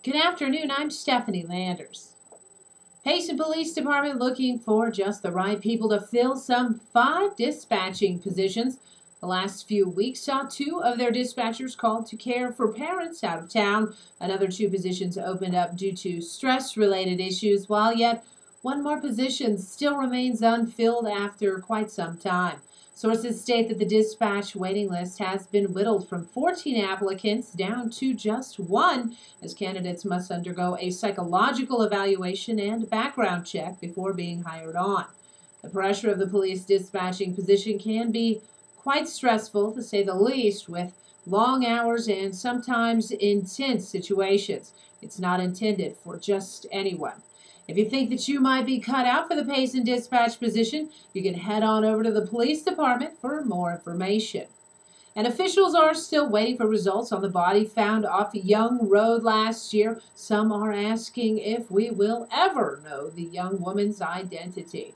Good afternoon, I'm Stephanie Landers. PAYSON Police Department looking for just the right people to fill some 5 dispatching positions. The last few weeks saw 2 of their dispatchers called to care for parents out of town. Another 2 positions opened up due to stress-related issues, while yet 1 more position still remains unfilled after quite some time. Sources state that the dispatch waiting list has been whittled from 14 applicants down to just 1, as candidates must undergo a psychological evaluation and background check before being hired on. The pressure of the police dispatching position can be quite stressful, to say the least, with long hours and sometimes intense situations. It's not intended for just anyone. If you think that you might be cut out for the PAYSON dispatch position, you can head on over to the police department for more information. And officials are still waiting for results on the body found off Young Road last year. Some are asking if we will ever know the young woman's identity.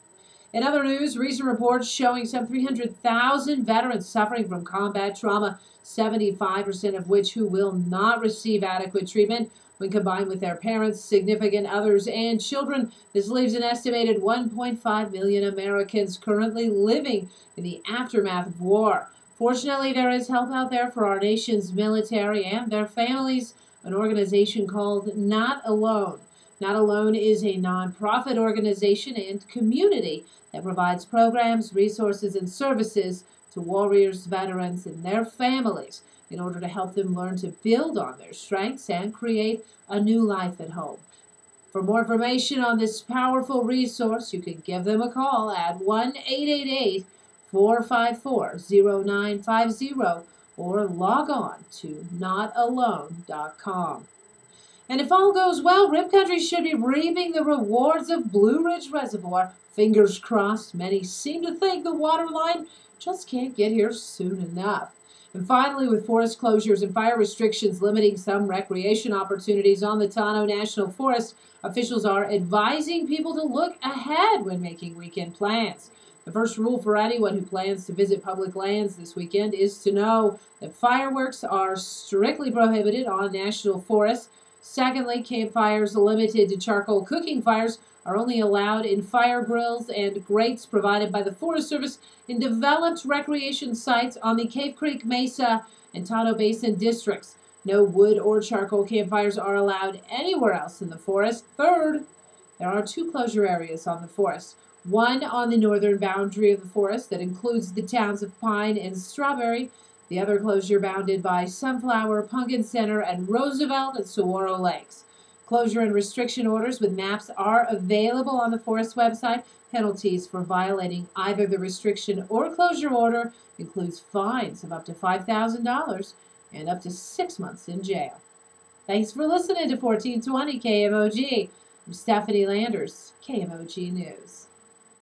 In other news, recent reports showing some 300,000 veterans suffering from combat trauma, 75% of which who will not receive adequate treatment. When combined with their parents, significant others, and children, this leaves an estimated 1.5 million Americans currently living in the aftermath of war. Fortunately, there is help out there for our nation's military and their families. An organization called Not Alone. Not Alone is a nonprofit organization and community that provides programs, resources, and services to warriors, veterans, and their families in order to help them learn to build on their strengths and create a new life at home. For more information on this powerful resource, you can give them a call at 1-888-454-0950 or log on to notalone.com. And if all goes well, Rip Country should be reaping the rewards of Blue Ridge Reservoir. Fingers crossed. Many seem to think the water line just can't get here soon enough. And finally, with forest closures and fire restrictions limiting some recreation opportunities on the Tano National Forest, officials are advising people to look ahead when making weekend plans. The first rule for anyone who plans to visit public lands this weekend is to know that fireworks are strictly prohibited on national forests. Secondly, campfires limited to charcoal cooking fires are only allowed in fire grills and grates provided by the Forest Service in developed recreation sites on the Cave Creek, Mesa, and Tano Basin districts. No wood or charcoal campfires are allowed anywhere else in the forest. Third, there are 2 closure areas on the forest. One on the northern boundary of the forest that includes the towns of Pine and Strawberry. The other closure bounded by Sunflower, Pumpkin Center, and Roosevelt and Saguaro Lakes. Closure and restriction orders with maps are available on the forest website. Penalties for violating either the restriction or closure order includes fines of up to $5,000 and up to 6 months in jail. Thanks for listening to 1420 KMOG. I'm Stephanie Landers, KMOG News.